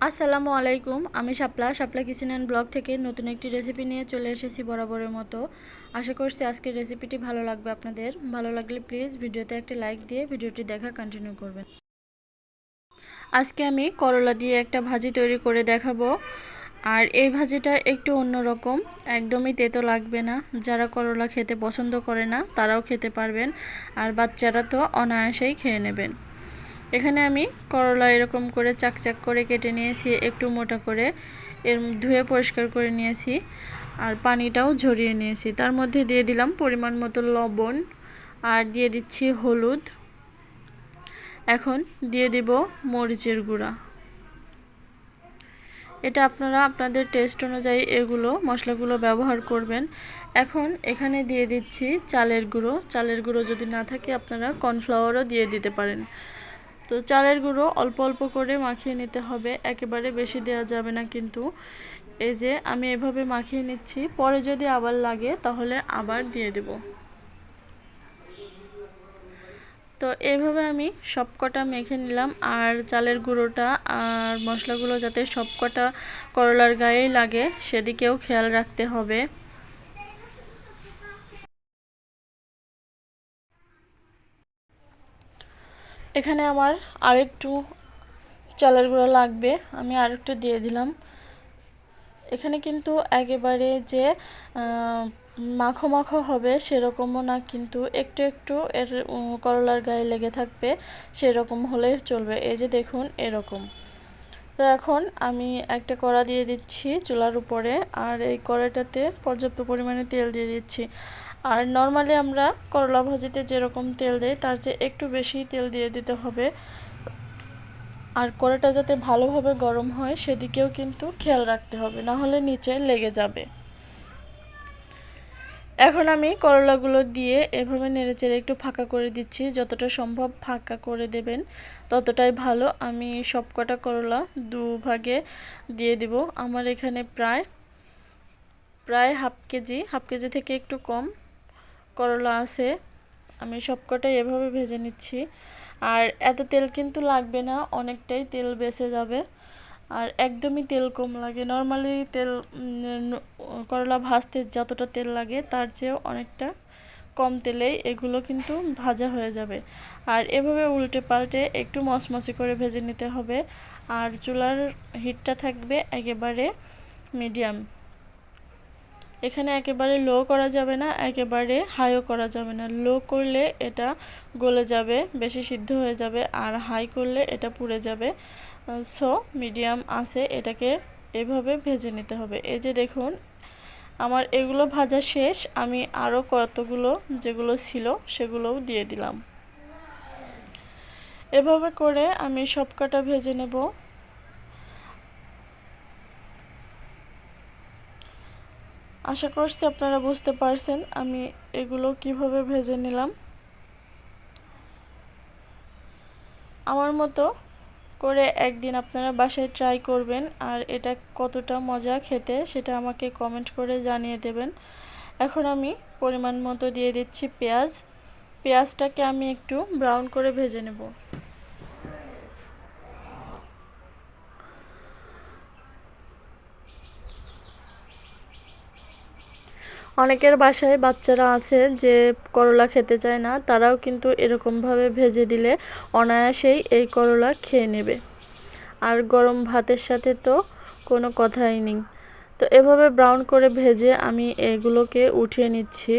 আসসালামু আলাইকুম। আমি শাপলা কিচেন অ্যান্ড ব্লগ থেকে নতুন একটি রেসিপি নিয়ে চলে এসেছি বরাবরের মতো। আশা করছি আজকের রেসিপিটি ভালো লাগবে আপনাদের। ভালো লাগলে প্লিজ ভিডিওতে একটা লাইক দিয়ে ভিডিওটি দেখা কন্টিনিউ করবেন। আজকে আমি করলা দিয়ে একটা ভাজি তৈরি করে দেখাবো। আর এই ভাজিটা একটু অন্যরকম, একদমই তেতো লাগবে না। যারা করলা খেতে পছন্দ করে না তারাও খেতে পারবেন, আর বাচ্চারা তো অনায়াসেই খেয়ে নেবেন। এখানে আমি করলা এরকম করে চাকচাক করে কেটে নিয়েছি, একটু মোটা করে ধুয়ে পরিষ্কার করে নিয়েছি, আর পানিটাও ঝরিয়ে নিয়েছি। তার মধ্যে দিয়ে দিলাম পরিমাণ মতো লবণ, আর দিয়ে দিচ্ছি হলুদ। এখন দিয়ে দিব মরিচের গুঁড়া। এটা আপনারা আপনাদের টেস্ট অনুযায়ী এগুলো মশলাগুলো ব্যবহার করবেন। এখন এখানে দিয়ে দিচ্ছি চালের গুঁড়ো। চালের গুঁড়ো যদি না থাকে আপনারা কর্নফ্লাওয়ারও দিয়ে দিতে পারেন। তো চালের গুঁড়ো অল্প অল্প করে মাখিয়ে নিতে হবে, একেবারে বেশি দেওয়া যাবে না কিন্তু। এই যে আমি এভাবে মাখিয়ে নিচ্ছি, পরে যদি আবার লাগে তাহলে আবার দিয়ে দেব। তো এইভাবে আমি সবকটা মেখে নিলাম, আর চালের গুঁড়োটা আর মশলাগুলো যাতে সবকটা করলার গায়েই লাগে সেদিকেও খেয়াল রাখতে হবে। এখানে আমার আরেকটু চালের গুঁড়ো লাগবে, আমি আরেকটু দিয়ে দিলাম। এখানে কিন্তু একেবারে যে মাখো মাখো হবে সেরকমও না, কিন্তু একটু একটু এর করলার গায়ে লেগে থাকবে, সেরকম হলেই চলবে। এই যে দেখুন এরকম। তো এখন আমি একটা কড়া দিয়ে দিচ্ছি চুলার উপরে, আর এই কড়াইটাতে পর্যাপ্ত পরিমাণে তেল দিয়ে দিচ্ছি। আর নর্মালি আমরা করলা ভাজিতে যেরকম তেল দেই তার চেয়ে একটু বেশি তেল দিয়ে দিতে হবে। আর কড়াইটা যাতে ভালোভাবে গরম হয় সেদিকেও কিন্তু খেয়াল রাখতে হবে, না হলে নিচে লেগে যাবে। এখন আমি করলাগুলো দিয়ে এভাবে নেড়েচেড়ে একটু ফাঁকা করে দিচ্ছি। যতটা সম্ভব ফাঁকা করে দেবেন ততটাই ভালো। আমি সবকটা করলা দুভাগে দিয়ে দিব। আমার এখানে প্রায় হাফ কেজি থেকে একটু কম করলা আছে। আমি সবকটাই এভাবে ভেজে নিচ্ছি। আর এত তেল কিন্তু লাগবে না, অনেকটাই তেল বেঁচে যাবে। আর একদমই তেল কম লাগে। নর্মালি তেল করলা ভাজতে যতটা তেল লাগে তার চেয়েও অনেকটা কম তেলেই এগুলো কিন্তু ভাজা হয়ে যাবে। আর এভাবে উল্টে পাল্টে একটু মচমচে করে ভেজে নিতে হবে। আর চুলার হিটটা থাকবে একেবারে মিডিয়াম। এখানে একেবারে লো করা যাবে না, একেবারে হাইও করা যাবে না। লো করলে এটা গলে যাবে, বেশি সিদ্ধ হয়ে যাবে, আর হাই করলে এটা পুড়ে যাবে। সো মিডিয়াম আছে, এটাকে এভাবে ভেজে নিতে হবে। এই যে দেখুন আমার এগুলো ভাজা শেষ। আমি আরও কতগুলো যেগুলো ছিল সেগুলোও দিয়ে দিলাম। এভাবে করে আমি সবকটা ভেজে নেব। আশা করছি আপনারা বুঝতে পারছেন আমি এগুলো কিভাবে ভেজে নিলাম। আমার মতো করে একদিন আপনারা বাসায় ট্রাই করবেন, আর এটা কতটা মজা খেতে সেটা আমাকে কমেন্ট করে জানিয়ে দেবেন। এখন আমি পরিমাণ মতো দিয়ে দিচ্ছি পেঁয়াজটাকে আমি একটু ব্রাউন করে ভেজে নেব। অনেকের বাসায় বাচ্চারা আছে যে করলা খেতে চায় না, তারাও কিন্তু এরকমভাবে ভেজে দিলে অনায়াসেই এই করলা খেয়ে নেবে। আর গরম ভাতের সাথে তো কোনো কথাই নেই। তো এভাবে ব্রাউন করে ভেজে আমি এগুলোকে উঠিয়ে নিচ্ছি।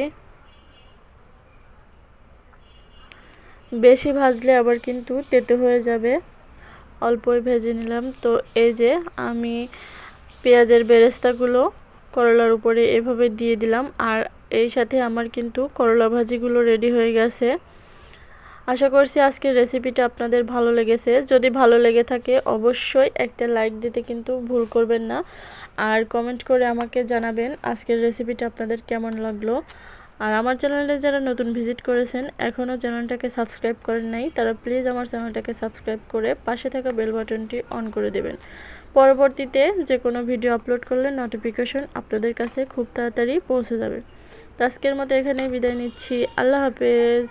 বেশি ভাজলে আবার কিন্তু তেতো হয়ে যাবে। অল্পই ভেজে নিলাম। তো এই যে আমি পেঁয়াজের বেরেস্তাগুলো করলার উপরে এভাবে দিয়ে দিলাম, আর এই সাথে আমার কিন্তু করলা ভাজিগুলো রেডি হয়ে গেছে। আশা করছি আজকের রেসিপিটা আপনাদের ভালো লেগেছে। যদি ভালো লেগে থাকে অবশ্যই একটা লাইক দিতে কিন্তু ভুল করবেন না, আর কমেন্ট করে আমাকে জানাবেন আজকের রেসিপিটা আপনাদের কেমন লাগলো। আর আমার চ্যানেলে যারা নতুন ভিজিট করেছেন এখনও চ্যানেলটাকে সাবস্ক্রাইব করেন নাই, তারা প্লিজ আমার চ্যানেলটাকে সাবস্ক্রাইব করে পাশে থাকা বেল বাটনটি অন করে দেবেন। পরবর্তীতে যে কোনো ভিডিও আপলোড করলে নোটিফিকেশন আপনাদের কাছে খুব তাড়াতাড়ি পৌঁছে যাবে। তো আজকের মতো এখানেই বিদায় নিচ্ছি। আল্লাহ হাফেজ।